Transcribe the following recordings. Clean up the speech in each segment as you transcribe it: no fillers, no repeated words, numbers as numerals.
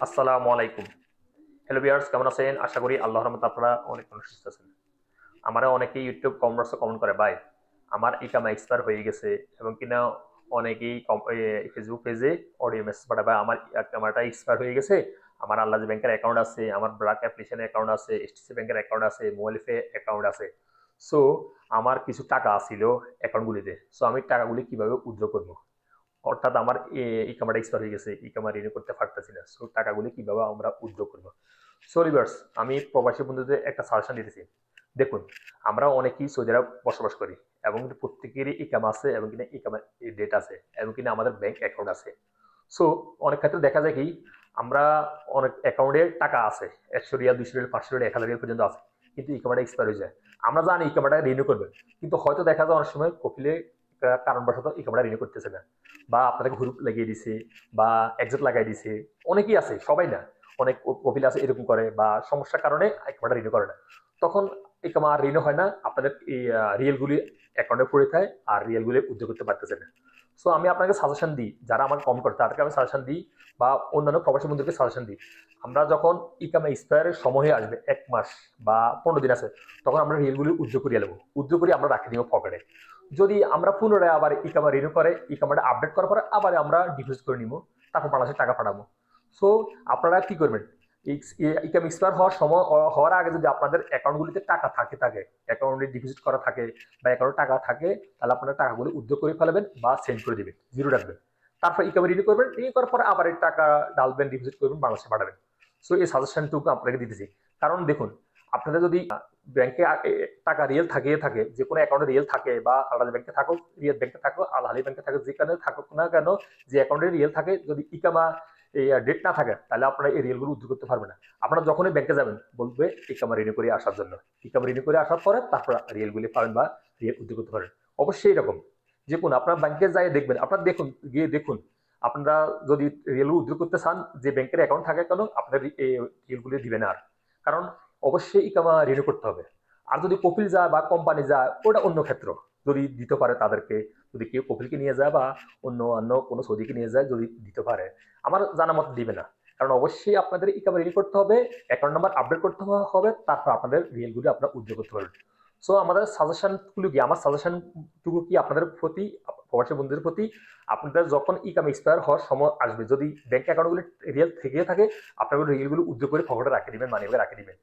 আসসালামু আলাইকুম। Hello viewers, কেমন আছেন? আশা করি আল্লাহর রহমতে আপনারা অনেক সুস্থ আছেন। আমারে অনেকেই ইউটিউব কমার্সে কমেন্ট করে, ভাই আমার ইকামা এক্সপায়ার হয়ে গেছে, এবং কিনা অনেকেই ফেসবুক পেজে অডিও মেসেজ পাঠায়, ভাই আমার ইকামাটা এক্সপায়ার হয়ে গেছে, আমার আল্লাহজ ব্যাংকের অ্যাকাউন্ট আছে, আমার ব্র্যাক অ্যাপ্লিকেশনের অ্যাকাউন্ট আছে, এসটিসি ব্যাংকের অ্যাকাউন্ট আছে, মোবাইল পে অ্যাকাউন্ট আছে। সো আমার কিছু টাকা আছিল অ্যাকাউন্টগুলিতে। সো আমি টাকাগুলি কিভাবে উইথড্র করবো? অর্থাৎ আমার ইকামাটা এক্সপায়ার হয়ে গেছে, ইকামা রিনিউ করতে পারতেছি না। সো টাকাগুলি কিভাবে আমরা উইথড্র করবো? সো রিভার্স, আমি প্রবাসী বন্ধুদের একটা সাজেশন দিতেছি। দেখুন, আমরা অনেকেই সৌদি আরব বসবাস করি, এবং প্রত্যেকেরই ইকামা আছে, এবং কিনা ইকামা ডেট আছে, এবং কিনা আমাদের ব্যাংক অ্যাকাউন্ট আছে। সো অনেক ক্ষেত্রে দেখা যায় কি, আমরা অনেক অ্যাকাউন্টে টাকা আছে, 100 রিয়াল, 200 রিয়াল, 500 রিয়াল, 1000 রিয়াল পর্যন্ত আছে, কিন্তু ইকামাটা এক্সপায়ার হয়ে যায়। আমরা জানি ইকামাটা রিনিউ করবে, কিন্তু হয়তো দেখা যায় অনেক সময় কপিলে কারণবশত ইকামাটা রিনিউ করতেছে না, বা আপনাকে গ্রুপ লাগিয়ে দিছে, বা এক্সিট লাগাই দিছে। অনেকেই আছে, সবাই না, অনেক কপিল আছে এরকম করে, বা সমস্যার কারণে ইকামাটা রিনিউ করে না। তখন ইকামা আর রিনিউ হয় না, আপনাদের এই রিয়েলগুলি অ্যাকাউন্টে পড়ে থাকে, আর রিয়েলগুলি উদ্যোগ করতে পারতেছে না। সো আমি আপনাকে সাজেশন দিই, যারা আমার কম করে তাদেরকে আমি সাজেশন দিই, বা অন্যান্য প্রবাসী বন্ধুকে সাজেশন দিই। আমরা যখন ইকামা এক্সপায়ারের সময় আসবে, 1 মাস বা 15 দিন আছে, তখন আমরা রিয়েলগুলি উদ্যোগ করিয়ে নেবো, উদ্যোগ করে আমরা রাখি দিব পকেটে। যদি আমরা পুনরায় আবার ইকামা রিনিউ করে ইকামাটা আপডেট করার পরে আবার আমরা ডিপোজিট করে নিব, তারপর বাংলাদেশে টাকা পাঠাবো। সো আপনারা কি করবেন, ইকাম এক্সপায়ার হওয়ার সময় হওয়ার আগে যদি আপনাদের অ্যাকাউন্টগুলিতে টাকা থাকে অ্যাকাউন্টে ডিপোজিট করা থাকে, বা অ্যাকাউন্টে টাকা থাকে, তাহলে আপনারা টাকাগুলি উদ্যোগ করে ফেলবেন বা সেন্ড করে দিবেন, জিরো রাখবেন। তারপর ইকামা রিনিউ করবেন, রিনিউ করার পরে আবার এই টাকা ডালবেন, ডিপোজিট করবেন, বাংলাদেশে পাঠাবেন। সো এই সাজেশনটুকু আপনাকে দিতেছি। কারণ দেখুন, আপনাদের যদি ব্যাংকে টাকা রিয়েল থাকিয়ে থাকে, যে কোনো অ্যাকাউন্টে রিয়েল থাকে, বা আলাদা ব্যাংকে থাকুক, রিয়েল ব্যাংকে থাকুক, আল হালি ব্যাংকে থাকুক, যেখানে থাকুক না কেন, যে অ্যাকাউন্টে রিয়েল থাকে, যদি ইকামা এই ডেট না থাকে, তাহলে আপনারা এই রিয়েলগুলো উদ্যোগ করতে পারবেন না। আপনারা যখনই ব্যাংকে যাবেন, বলবে ইকামা রিনিউ করে আসার জন্য। ইকামা রিনিউ করে আসার পরে তারপর রিয়েলগুলি পাবেন, বা রিয়েল উদ্যোগ করতে পারেন। অবশ্যই এরকম, যে কোন আপনার ব্যাংকে যাই দেখবেন, আপনার দেখুন, গিয়ে দেখুন, আপনারা যদি রিয়েল উদ্যোগ করতে চান, যে ব্যাংকের অ্যাকাউন্ট থাকে কেন, আপনার এই রিয়েলগুলি দিবে না আর। কারণ অবশ্যই ইকামা রিনিউ করতে হবে। আর যদি কপিল যায় বা কোম্পানি যায়, ওটা অন্য ক্ষেত্র, যদি দিতে পারে তাদেরকে, যদি কেউ কপিলকে নিয়ে যায় বা অন্য কোনো সৌদিকে নিয়ে যায়, যদি দিতে পারে, আমার জানা মতো দিবে না। কারণ অবশ্যই আপনাদের ইকামা রিনিউ করতে হবে, অ্যাকাউন্ট নাম্বার আপডেট করতে হবে, তারপর আপনাদের রিয়েলগুলি আপনারা উদ্যোগ করতে পারবেন। সো আমাদের সাজেশনগুলো কি, আমার সাজেশনটুকু কি আপনাদের প্রতি, প্রবাসী বন্ধুদের প্রতি, আপনাদের যখন ইকাম এক্সপায়ার হওয়ার সময় আসবে, যদি ব্যাংক অ্যাকাউন্টগুলি রিয়েল থেকে থাকে, আপনারা রিয়েলগুলো উদ্যোগ করে পকেটে রাখে দিবেন, মানি ব্যাগে রাখে দিবেন।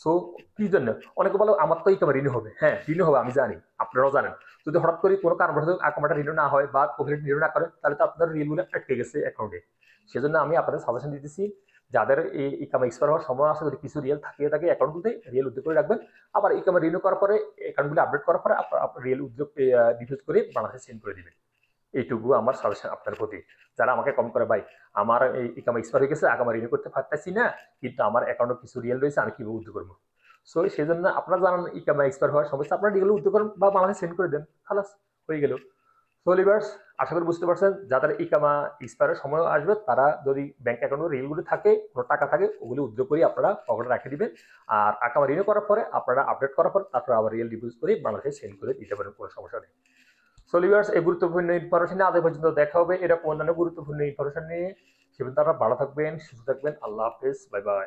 সো কি জন্য, অনেকে বলো আমার তো ইকামা রিনিউ হবে, হ্যাঁ রিনিউ হবে, আমি জানি, আপনারাও জানেন। যদি হঠাৎ করে কোনো কারণবশত আকামাটা রিনিউ না হয়, বা কোভিড রিনিউ না করে, তাহলে তো আপনার রিয়েলগুলো আটকে গেছে অ্যাকাউন্টে। সেজন্য আমি আপনাদের সাজেশন দিতেছি, যাদের এই ইকামা এক্সপায়ার হওয়ার সময় আছে, যদি কিছু রিয়েল থাকিয়ে থাকে অ্যাকাউন্টগুলোতে, রিয়েল উদ্যোগ করে রাখবেন। আবার ইকামা রিনিউ করার পরে, অ্যাকাউন্টগুলো আপডেট করার পরে আপনার রিয়েল উদ্যোগ ডিপোজিট করে বাংলাদেশে সেন্ড করে দিবেন। এইটুকু আমার সাজেশন আপনার প্রতি। যারা আমাকে কম করে, ভাই আমার এই ইকামা এক্সপায়ার হয়ে গেছে, আগামা রিনিউ করতে পারতেছি না, কিন্তু আমার অ্যাকাউন্টে কিছু রিয়েল রয়েছে, আমি কিভাবে উদ্যোগ করবো? সো সেই জন্য আপনারা জানান ইকামা এক্সপায়ার হওয়ার সমস্যা, আপনারা এগুলো উদ্যোগ করেন বা বাংলাদেশে সেন্ড করে দেন, খালাস, হয়ে গেল। সো লিভার্স, আশা করি বুঝতে পারছেন, যাদের ইকামা এক্সপায়ারের সময় আসবে, তারা যদি ব্যাংক অ্যাকাউন্টে রিয়েলগুলো থাকে, কোনো টাকা থাকে, ওগুলো উদ্যোগ করে আপনারা পকেটে রেখে দিবেন। আর আকামা রিনিউ করার পরে, আপনারা আপডেট করার পর, তারপর আবার রিয়েল ডিপোজিট করে বাংলাদেশে সেন্ড করে দিতে পারেন, কোনো সমস্যা নেই। সো লিভার্স, এই গুরুত্বপূর্ণ ইনফরমেশন নিয়ে আজ এ পর্যন্ত। দেখা হবে এরকম অন্যান্য গুরুত্বপূর্ণ ইনফরমেশন নিয়ে। সে পর্যন্ত আপনারা ভালো থাকবেন, সুস্থ থাকবেন। আল্লাহ হাফেজ, বাই বাই।